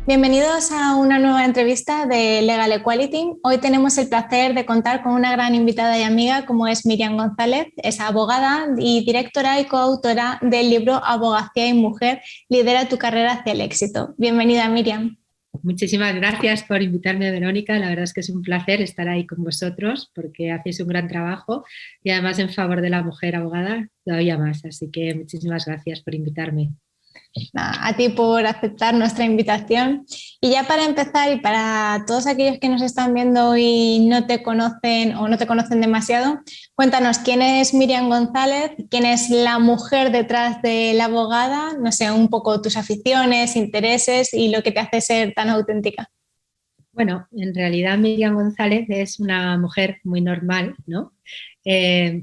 Bienvenidos a una nueva entrevista de Legal Equality. Hoy tenemos el placer de contar con una gran invitada y amiga como es Miriam González. Es abogada y directora y coautora del libro Abogacía y Mujer, lidera tu carrera hacia el éxito. Bienvenida, Miriam. Muchísimas gracias por invitarme, Verónica. La verdad es que es un placer estar ahí con vosotros porque hacéis un gran trabajo y además en favor de la mujer abogada todavía más. Así que muchísimas gracias por invitarme. A ti por aceptar nuestra invitación. Y ya para empezar, y para todos aquellos que nos están viendo y no te conocen o no te conocen demasiado, cuéntanos quién es Miriam González, quién es la mujer detrás de la abogada, no sé, un poco tus aficiones, intereses y lo que te hace ser tan auténtica. Bueno, en realidad Miriam González es una mujer muy normal, ¿no?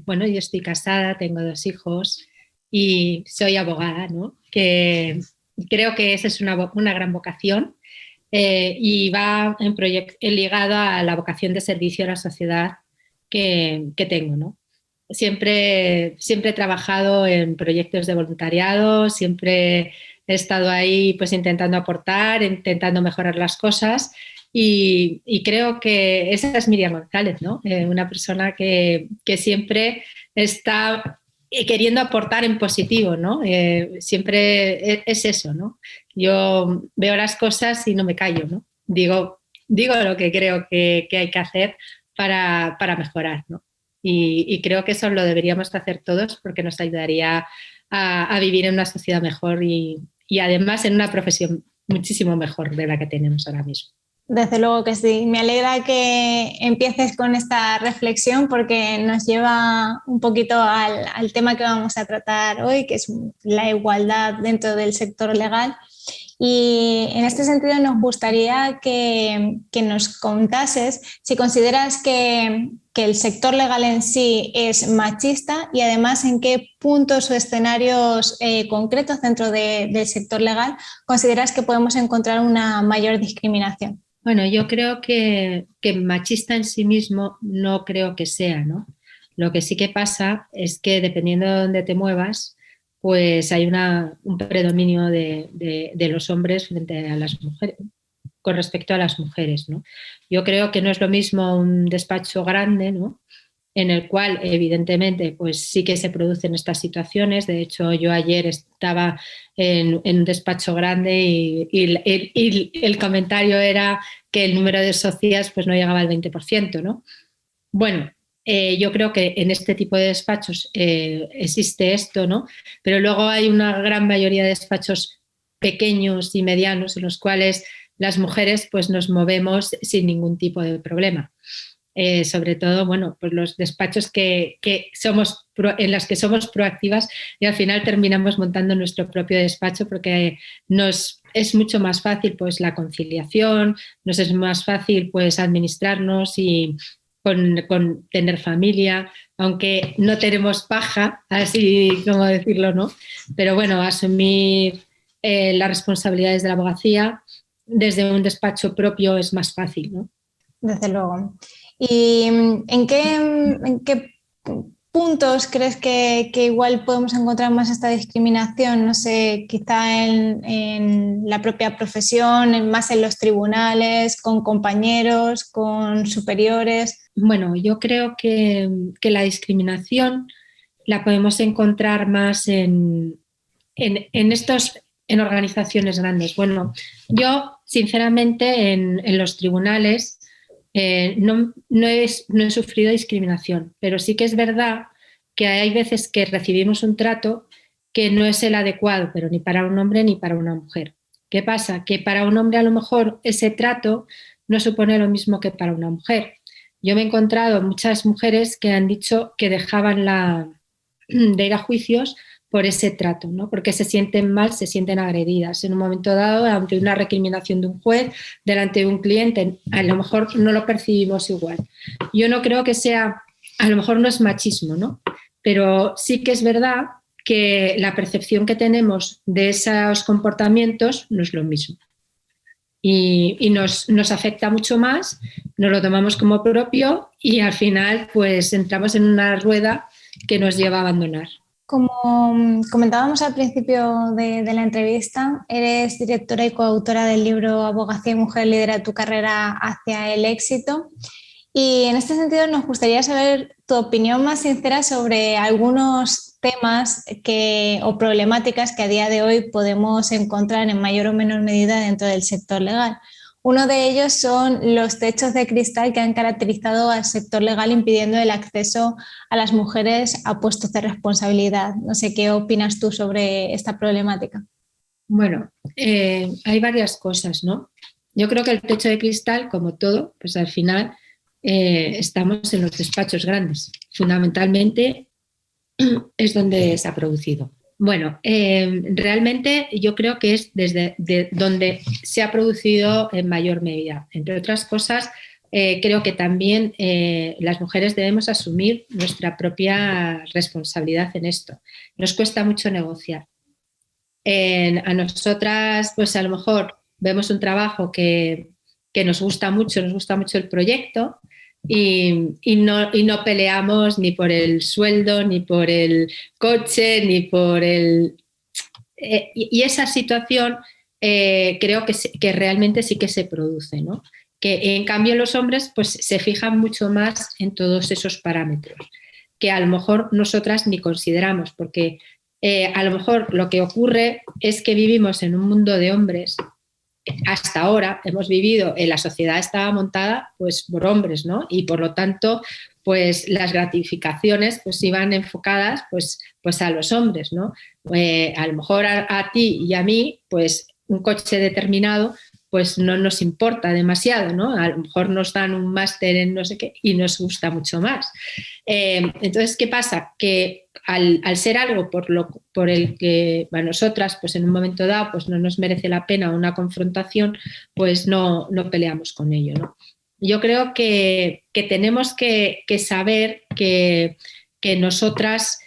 Bueno, yo estoy casada, tengo 2 hijos y soy abogada, ¿no? Que creo que esa es una gran vocación y va ligado a la vocación de servicio a la sociedad que tengo, ¿no? Siempre he trabajado en proyectos de voluntariado, siempre he estado ahí pues intentando aportar, intentando mejorar las cosas y creo que esa es Miriam González, ¿no? Una persona que siempre está queriendo aportar en positivo, ¿no? Siempre es eso, ¿no? Yo veo las cosas y no me callo, ¿no? Digo lo que creo que hay que hacer para mejorar, ¿no? Y creo que eso lo deberíamos hacer todos porque nos ayudaría a vivir en una sociedad mejor y además en una profesión muchísimo mejor de la que tenemos ahora mismo. Desde luego que sí. Me alegra que empieces con esta reflexión porque nos lleva un poquito al tema que vamos a tratar hoy, que es la igualdad dentro del sector legal. Y en este sentido nos gustaría que nos contases si consideras que el sector legal en sí es machista y además en qué puntos o escenarios concretos dentro del sector legal consideras que podemos encontrar una mayor discriminación. Bueno, yo creo que machista en sí mismo no creo que sea, ¿no? Lo que sí que pasa es que dependiendo de dónde te muevas, pues hay un predominio de los hombres frente a las mujeres, con respecto a las mujeres, ¿no? Yo creo que no es lo mismo un despacho grande, ¿no? En el cual evidentemente pues sí que se producen estas situaciones. De hecho, yo ayer estaba en un despacho grande y el comentario era que el número de socias pues no llegaba al 20%, ¿no? Bueno, yo creo que en este tipo de despachos existe esto, ¿no? Pero luego hay una gran mayoría de despachos pequeños y medianos en los cuales las mujeres pues nos movemos sin ningún tipo de problema. Sobre todo, bueno, pues los despachos en los que somos proactivas y al final terminamos montando nuestro propio despacho porque nos es mucho más fácil pues la conciliación, nos es más fácil pues administrarnos y con tener familia, aunque no tenemos paja, así como decirlo, ¿no? Pero bueno, asumir las responsabilidades de la abogacía desde un despacho propio es más fácil, ¿no? Desde luego. ¿Y en qué puntos crees que igual podemos encontrar más esta discriminación? No sé, quizá en la propia profesión, más en los tribunales, con compañeros, con superiores. Bueno, yo creo que la discriminación la podemos encontrar más en organizaciones grandes. Bueno, yo sinceramente en los tribunales no he sufrido discriminación, pero sí que es verdad que hay veces que recibimos un trato que no es el adecuado, pero ni para un hombre ni para una mujer. ¿Qué pasa? Que para un hombre a lo mejor ese trato no supone lo mismo que para una mujer. Yo me he encontrado muchas mujeres que han dicho que dejaban de ir a juicios por ese trato, ¿no? Porque se sienten mal, se sienten agredidas. En un momento dado, ante una recriminación de un juez, delante de un cliente, a lo mejor no lo percibimos igual. Yo no creo que sea, a lo mejor no es machismo, ¿no? Pero sí que es verdad que la percepción que tenemos de esos comportamientos no es lo mismo. Y nos afecta mucho más, nos lo tomamos como propio y al final pues entramos en una rueda que nos lleva a abandonar. Como comentábamos al principio de la entrevista, eres directora y coautora del libro Abogacía y Mujer lidera tu carrera hacia el éxito. Y en este sentido nos gustaría saber tu opinión más sincera sobre algunos temas o problemáticas que a día de hoy podemos encontrar en mayor o menor medida dentro del sector legal. Uno de ellos son los techos de cristal que han caracterizado al sector legal impidiendo el acceso a las mujeres a puestos de responsabilidad. No sé qué opinas tú sobre esta problemática. Bueno, hay varias cosas, ¿no? Yo creo que el techo de cristal, como todo, pues al final estamos en los despachos grandes. Fundamentalmente es donde se ha producido. Bueno, realmente yo creo que es desde donde se ha producido en mayor medida. Entre otras cosas, creo que también las mujeres debemos asumir nuestra propia responsabilidad en esto. Nos cuesta mucho negociar. A nosotras, pues a lo mejor vemos un trabajo que nos gusta mucho el proyecto y no peleamos ni por el sueldo, ni por el coche, ni por el... y esa situación creo que realmente sí que se produce, ¿no? Que en cambio los hombres pues se fijan mucho más en todos esos parámetros que a lo mejor nosotras ni consideramos, porque a lo mejor lo que ocurre es que vivimos en un mundo de hombres. Hasta ahora hemos vivido, la sociedad estaba montada pues por hombres, ¿no? Y por lo tanto, pues las gratificaciones pues iban enfocadas pues a los hombres, ¿no? A lo mejor a ti y a mí, pues un coche determinado pues no nos importa demasiado, ¿no? A lo mejor nos dan un máster en no sé qué y nos gusta mucho más. Entonces, ¿qué pasa? Que al ser algo por el que a nosotras pues en un momento dado pues no nos merece la pena una confrontación, pues no peleamos con ello, ¿no? Yo creo que tenemos que saber que nosotras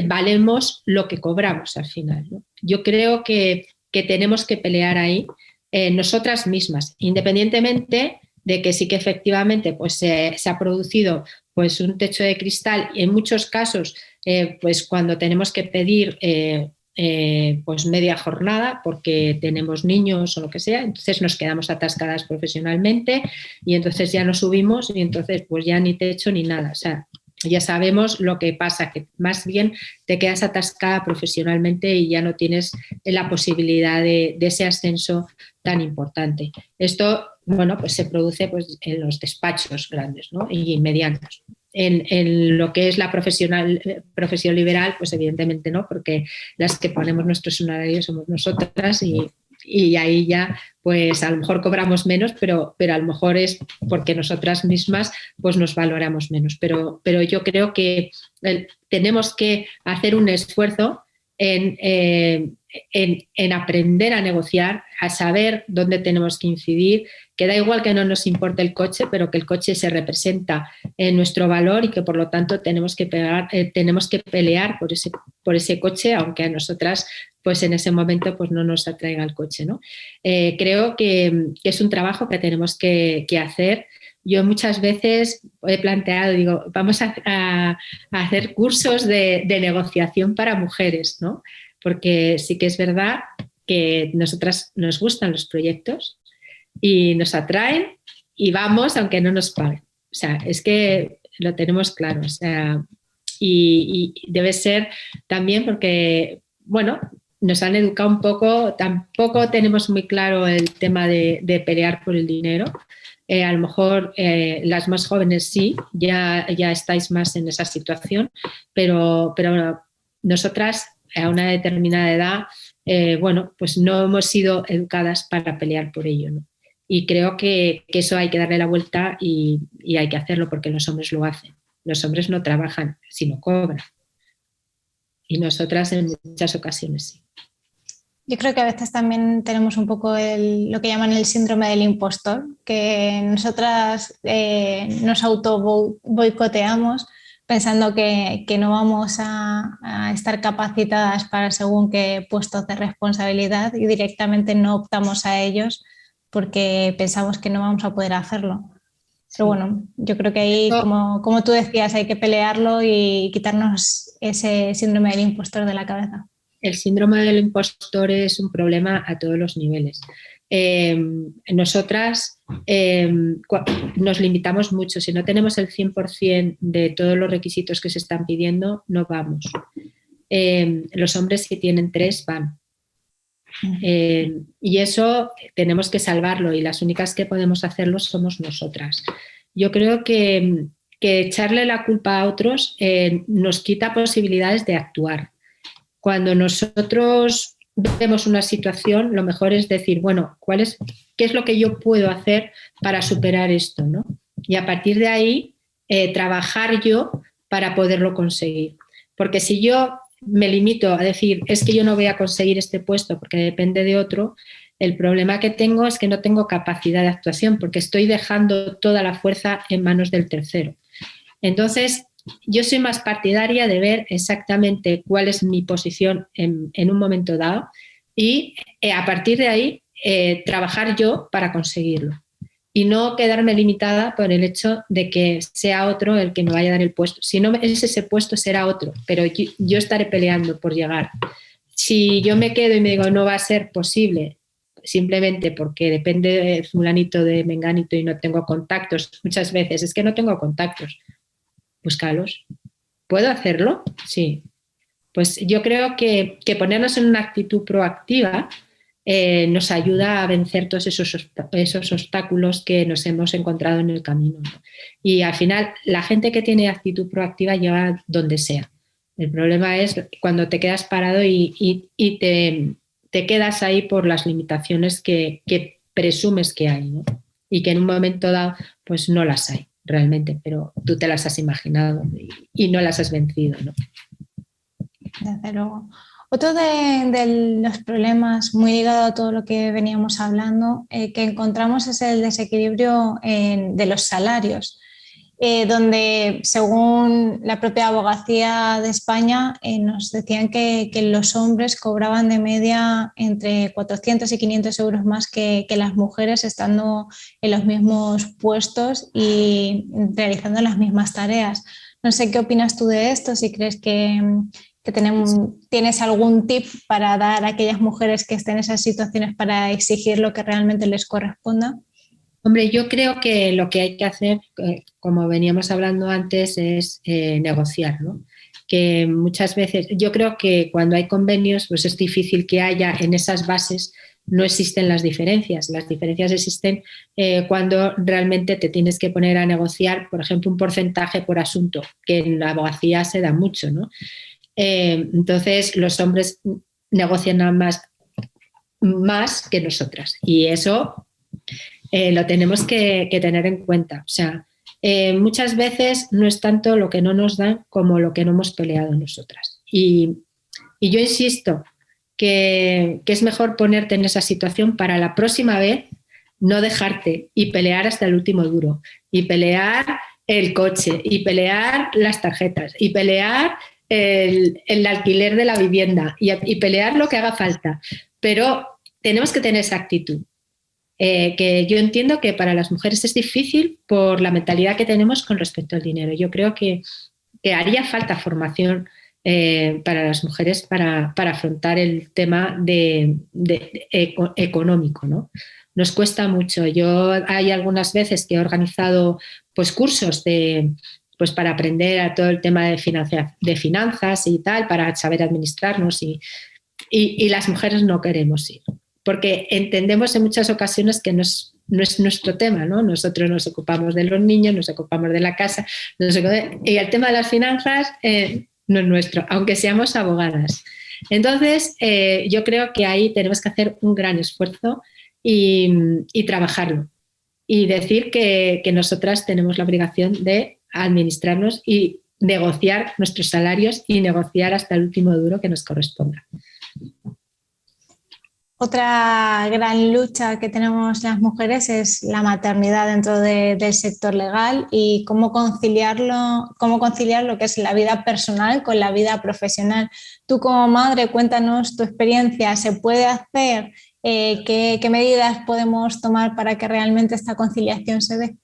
valemos lo que cobramos al final, ¿no? Yo creo que tenemos que pelear ahí nosotras mismas, independientemente de que sí que efectivamente pues, se ha producido pues, un techo de cristal y en muchos casos pues, cuando tenemos que pedir pues media jornada porque tenemos niños o lo que sea, entonces nos quedamos atascadas profesionalmente y entonces ya no subimos y entonces pues ya ni techo ni nada, o sea, ya sabemos lo que pasa, que más bien te quedas atascada profesionalmente y ya no tienes la posibilidad de ese ascenso tan importante. Esto, bueno, pues se produce pues, en los despachos grandes, ¿no? Y medianos. En lo que es la profesión liberal, pues evidentemente no, porque las que ponemos nuestros honorarios somos nosotras y ahí ya pues a lo mejor cobramos menos, pero a lo mejor es porque nosotras mismas pues nos valoramos menos. Pero yo creo que tenemos que hacer un esfuerzo en aprender a negociar, a saber dónde tenemos que incidir, que da igual que no nos importe el coche, pero que el coche se representa en nuestro valor y que por lo tanto tenemos que pelear por ese coche, aunque a nosotras pues en ese momento pues no nos atraiga el coche, ¿no? Creo que es un trabajo que tenemos que hacer. Yo muchas veces he planteado, digo, vamos a hacer cursos de negociación para mujeres, ¿no? Porque sí que es verdad que nosotras nos gustan los proyectos y nos atraen y vamos aunque no nos paguen. O sea, es que lo tenemos claro. O sea, y debe ser también porque, bueno, nos han educado un poco, tampoco tenemos muy claro el tema de pelear por el dinero. A lo mejor las más jóvenes sí, ya estáis más en esa situación, pero nosotras a una determinada edad, bueno, pues no hemos sido educadas para pelear por ello, ¿no? Y creo que eso hay que darle la vuelta y hay que hacerlo porque los hombres lo hacen. Los hombres no trabajan, sino cobran. Y nosotras en muchas ocasiones sí. Yo creo que a veces también tenemos un poco lo que llaman el síndrome del impostor, que nosotras nos auto boicoteamos pensando que no vamos a estar capacitadas para según qué puestos de responsabilidad y directamente no optamos a ellos porque pensamos que no vamos a poder hacerlo. Pero bueno, yo creo que ahí, como tú decías, hay que pelearlo y quitarnos ese síndrome del impostor de la cabeza. El síndrome del impostor es un problema a todos los niveles. Nosotras nos limitamos mucho. Si no tenemos el 100% de todos los requisitos que se están pidiendo, no vamos. Los hombres que tienen 3 van. Y eso tenemos que salvarlo y las únicas que podemos hacerlo somos nosotras. Yo creo que echarle la culpa a otros nos quita posibilidades de actuar. Cuando nosotros vemos una situación, lo mejor es decir, bueno, ¿qué es lo que yo puedo hacer para superar esto, ¿no? Y a partir de ahí, trabajar yo para poderlo conseguir. Porque si yo me limito a decir, es que yo no voy a conseguir este puesto porque depende de otro, el problema que tengo es que no tengo capacidad de actuación porque estoy dejando toda la fuerza en manos del tercero. Entonces, yo soy más partidaria de ver exactamente cuál es mi posición en un momento dado y a partir de ahí trabajar yo para conseguirlo y no quedarme limitada por el hecho de que sea otro el que me vaya a dar el puesto. Si no es ese puesto, será otro, pero yo estaré peleando por llegar. Si yo me quedo y me digo no va a ser posible simplemente porque depende de fulanito, de menganito y no tengo contactos, muchas veces es que no tengo contactos, búscalos. ¿Puedo hacerlo? Sí. Pues yo creo que ponernos en una actitud proactiva nos ayuda a vencer todos esos obstáculos que nos hemos encontrado en el camino, ¿no? Y al final, la gente que tiene actitud proactiva llega donde sea. El problema es cuando te quedas parado y te quedas ahí por las limitaciones que presumes que hay, ¿no? Y que en un momento dado pues no las hay realmente, pero tú te las has imaginado y no las has vencido, ¿no? Desde luego. Otro de los problemas muy ligado a todo lo que veníamos hablando que encontramos es el desequilibrio de los salarios, donde según la propia abogacía de España nos decían que los hombres cobraban de media entre 400 y 500 euros más que las mujeres estando en los mismos puestos y realizando las mismas tareas. No sé qué opinas tú de esto, si crees que tienes algún tip para dar a aquellas mujeres que estén en esas situaciones para exigir lo que realmente les corresponda. Hombre, yo creo que lo que hay que hacer, como veníamos hablando antes, es negociar, ¿no? Que muchas veces, yo creo que cuando hay convenios, pues es difícil que haya en esas bases, no existen las diferencias. Las diferencias existen cuando realmente te tienes que poner a negociar, por ejemplo, un porcentaje por asunto, que en la abogacía se da mucho, ¿no? Entonces los hombres negocian más que nosotras y eso lo tenemos que tener en cuenta. O sea, muchas veces no es tanto lo que no nos dan como lo que no hemos peleado nosotras. Y yo insisto que es mejor ponerte en esa situación para la próxima vez no dejarte y pelear hasta el último duro y pelear el coche y pelear las tarjetas y pelear el alquiler de la vivienda y pelear lo que haga falta. Pero tenemos que tener esa actitud. Que yo entiendo que para las mujeres es difícil por la mentalidad que tenemos con respecto al dinero. Yo creo que haría falta formación para las mujeres para afrontar el tema económico, ¿no? Nos cuesta mucho. Hay algunas veces que he organizado pues, cursos pues para aprender a todo el tema de finanzas y tal, para saber administrarnos y las mujeres no queremos ir, porque entendemos en muchas ocasiones que no es nuestro tema, ¿no? Nosotros nos ocupamos de los niños, nos ocupamos de la casa, y el tema de las finanzas no es nuestro, aunque seamos abogadas. Entonces, yo creo que ahí tenemos que hacer un gran esfuerzo y trabajarlo y decir que nosotras tenemos la obligación de administrarnos y negociar nuestros salarios y negociar hasta el último duro que nos corresponda. Otra gran lucha que tenemos las mujeres es la maternidad dentro del sector legal y cómo conciliar lo que es la vida personal con la vida profesional. Tú como madre, cuéntanos tu experiencia. ¿Se puede hacer? ¿Qué medidas podemos tomar para que realmente esta conciliación se dé?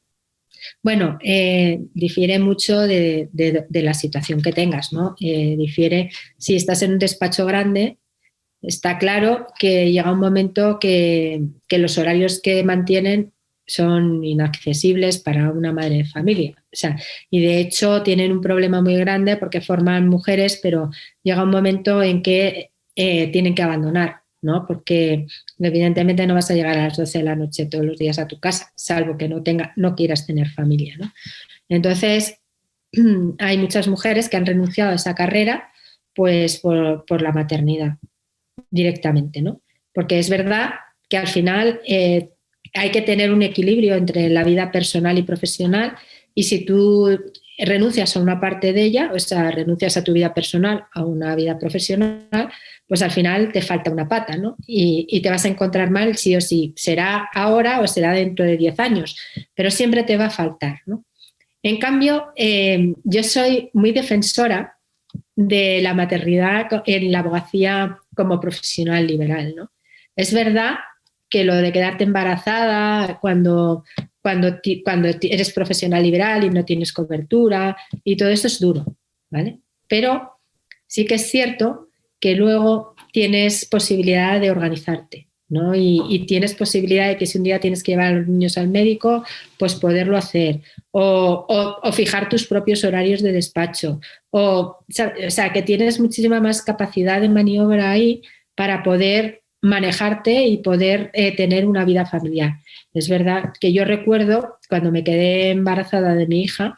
Bueno, difiere mucho de la situación que tengas, ¿no? Difiere si estás en un despacho grande. Está claro que llega un momento que los horarios que mantienen son inaccesibles para una madre de familia. O sea, y de hecho tienen un problema muy grande porque forman mujeres, pero llega un momento en que tienen que abandonar, ¿no? Porque evidentemente no vas a llegar a las 12 de la noche todos los días a tu casa, salvo que no quieras tener familia, ¿no? Entonces, hay muchas mujeres que han renunciado a esa carrera pues por la maternidad directamente, ¿no? Porque es verdad que al final hay que tener un equilibrio entre la vida personal y profesional, y si tú renuncias a una parte de ella, o sea, renuncias a tu vida personal a una vida profesional, pues al final te falta una pata, ¿no? Y te vas a encontrar mal sí o sí. Será ahora o será dentro de 10 años, pero siempre te va a faltar, ¿no? En cambio, yo soy muy defensora de la maternidad en la abogacía como profesional liberal, ¿no? Es verdad que lo de quedarte embarazada cuando eres profesional liberal y no tienes cobertura y todo eso es duro, ¿vale? Pero sí que es cierto que luego tienes posibilidad de organizarte, ¿no? Y tienes posibilidad de que si un día tienes que llevar a los niños al médico, pues poderlo hacer. O fijar tus propios horarios de despacho. O sea, que tienes muchísima más capacidad de maniobra ahí para poder manejarte y poder tener una vida familiar. Es verdad que yo recuerdo cuando me quedé embarazada de mi hija,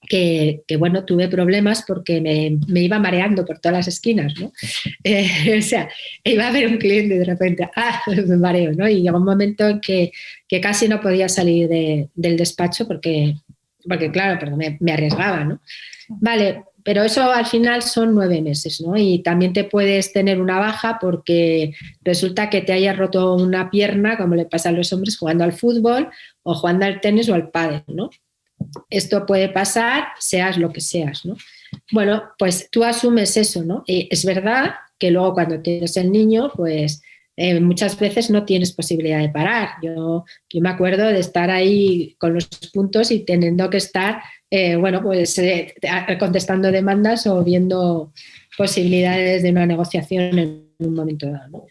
que bueno, tuve problemas porque me iba mareando por todas las esquinas, ¿no? O sea, iba a ver un cliente y de repente, me mareo, ¿no? Y llegó un momento en que casi no podía salir del despacho porque claro, me arriesgaba, ¿no? Vale, pero eso al final son 9 meses, ¿no? Y también te puedes tener una baja porque resulta que te hayas roto una pierna, como le pasa a los hombres jugando al fútbol o jugando al tenis o al pádel, ¿no? Esto puede pasar, seas lo que seas, ¿no? Bueno, pues tú asumes eso, ¿no? Y es verdad que luego cuando tienes el niño, pues muchas veces no tienes posibilidad de parar. Yo me acuerdo de estar ahí con los puntos y teniendo que estar, contestando demandas o viendo posibilidades de una negociación en un momento dado, ¿no?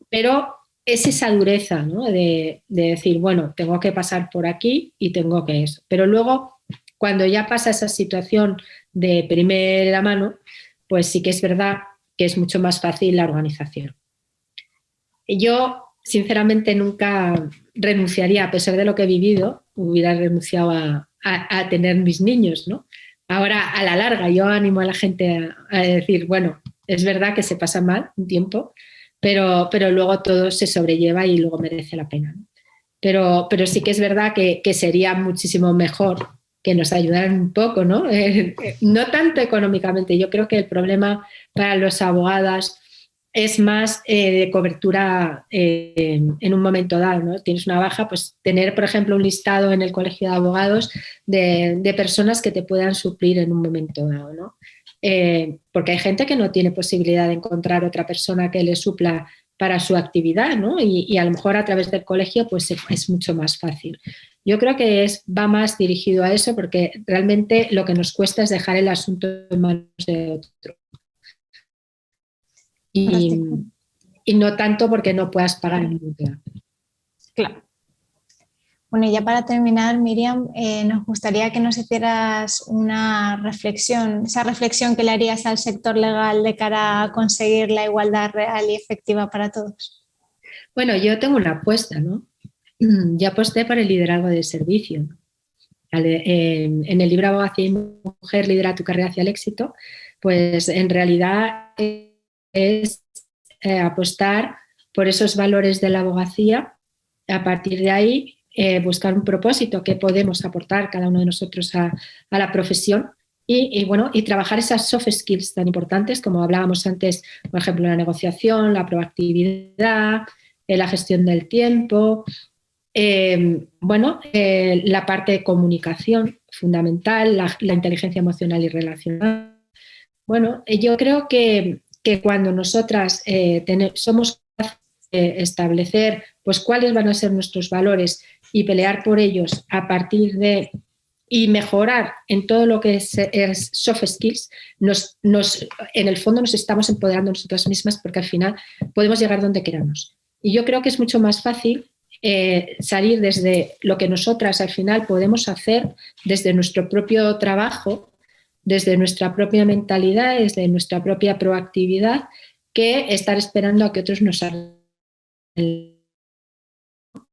Pero es esa dureza, ¿no? De decir, bueno, tengo que pasar por aquí y tengo que eso. Pero luego, cuando ya pasa esa situación de primera mano, pues sí que es verdad que es mucho más fácil la organización. Yo, sinceramente, nunca renunciaría, a pesar de lo que he vivido, hubiera renunciado a tener mis niños, ¿no? Ahora, a la larga, yo animo a la gente a decir, bueno, es verdad que se pasa mal un tiempo, pero luego todo se sobrelleva y luego merece la pena, ¿no? Pero sí que es verdad que sería muchísimo mejor que nos ayudaran un poco, ¿no? No tanto económicamente. Yo creo que el problema para los abogados es más de cobertura en un momento dado, ¿no? Tienes una baja, pues tener, por ejemplo, un listado en el colegio de abogados de personas que te puedan suplir en un momento dado, ¿no? Porque hay gente que no tiene posibilidad de encontrar otra persona que le supla para su actividad, ¿no? Y a lo mejor a través del colegio pues es mucho más fácil. Yo creo que va más dirigido a eso porque realmente lo que nos cuesta es dejar el asunto en manos de otro. Y no tanto porque no puedas pagar en ningún plan. Claro. Bueno, y ya para terminar, Miriam, nos gustaría que nos hicieras una reflexión, esa reflexión que le harías al sector legal de cara a conseguir la igualdad real y efectiva para todos. Bueno, yo tengo una apuesta, ¿no? Yo aposté por el liderazgo del servicio, ¿no? En el libro Abogacía y Mujer, lidera tu carrera hacia el éxito, pues en realidad es apostar por esos valores de la abogacía. A partir de ahí, buscar un propósito que podemos aportar cada uno de nosotros a la profesión y trabajar esas soft skills tan importantes como hablábamos antes, por ejemplo, la negociación, la proactividad, la gestión del tiempo, la parte de comunicación fundamental, la inteligencia emocional y relacional. Bueno, yo creo que cuando nosotras somos capaces de establecer pues cuáles van a ser nuestros valores y pelear por ellos a partir de y mejorar en todo lo que es soft skills, en el fondo nos estamos empoderando nosotras mismas porque al final podemos llegar donde queramos. Y yo creo que es mucho más fácil salir desde lo que nosotras al final podemos hacer, desde nuestro propio trabajo, desde nuestra propia mentalidad, desde nuestra propia proactividad, que estar esperando a que otros nos hagan.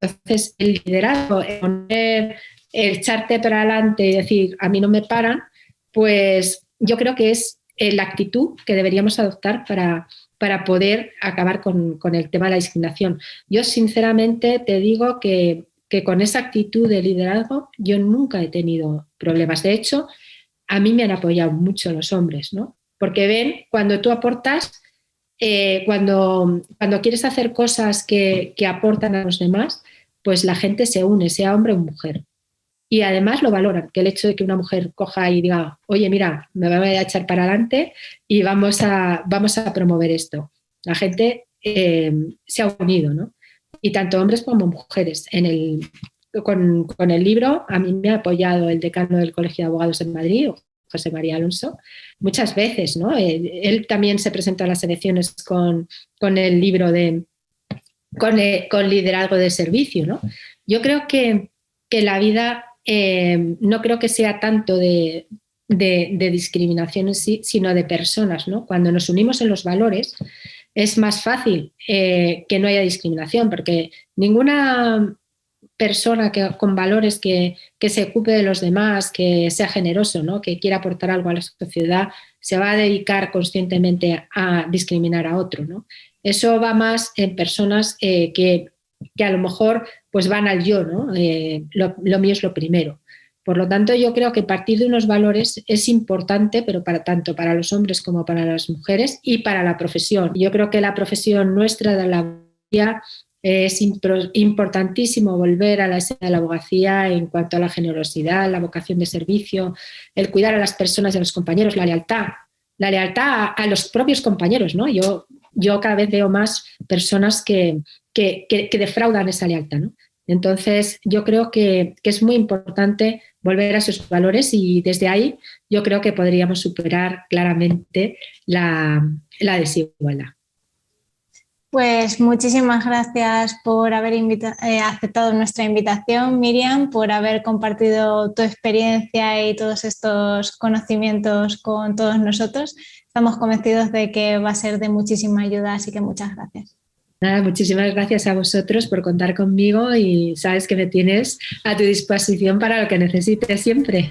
Entonces, el liderazgo, el echarte para adelante y decir, a mí no me paran, pues yo creo que es la actitud que deberíamos adoptar para poder acabar con el tema de la discriminación. Yo sinceramente te digo que con esa actitud de liderazgo yo nunca he tenido problemas. De hecho, a mí me han apoyado mucho los hombres, ¿no? Porque ven cuando tú aportas, cuando quieres hacer cosas que aportan a los demás, pues la gente se une, sea hombre o mujer. Y además lo valoran, que el hecho de que una mujer coja y diga, oye, mira, me voy a echar para adelante y vamos a promover esto. La gente se ha unido, ¿no? Y tanto hombres como mujeres. Con el libro a mí me ha apoyado el decano del Colegio de Abogados de Madrid, José María Alonso, muchas veces, ¿no? Él también se presentó a las elecciones con el libro con liderazgo de servicio, ¿no? Yo creo que la vida no creo que sea tanto de discriminación en sí, sino de personas, ¿no? Cuando nos unimos en los valores es más fácil que no haya discriminación, porque ninguna persona con valores que se ocupe de los demás, que sea generoso, ¿no? Que quiera aportar algo a la sociedad, se va a dedicar conscientemente a discriminar a otro, ¿no? Eso va más en personas que a lo mejor pues van al yo, ¿no? Lo mío es lo primero. Por lo tanto, yo creo que partir de unos valores es importante, pero tanto para los hombres como para las mujeres y para la profesión. Yo creo que la profesión nuestra de la abogacía es importantísimo volver a la esencia de la abogacía en cuanto a la generosidad, la vocación de servicio, el cuidar a las personas y a los compañeros, la lealtad a los propios compañeros, ¿no? Yo cada vez veo más personas que defraudan esa lealtad, ¿no? Entonces, yo creo que es muy importante volver a esos valores y desde ahí yo creo que podríamos superar claramente la desigualdad. Pues muchísimas gracias por haber aceptado nuestra invitación, Miriam, por haber compartido tu experiencia y todos estos conocimientos con todos nosotros. Estamos convencidos de que va a ser de muchísima ayuda, así que muchas gracias. Nada, muchísimas gracias a vosotros por contar conmigo y sabes que me tienes a tu disposición para lo que necesites siempre.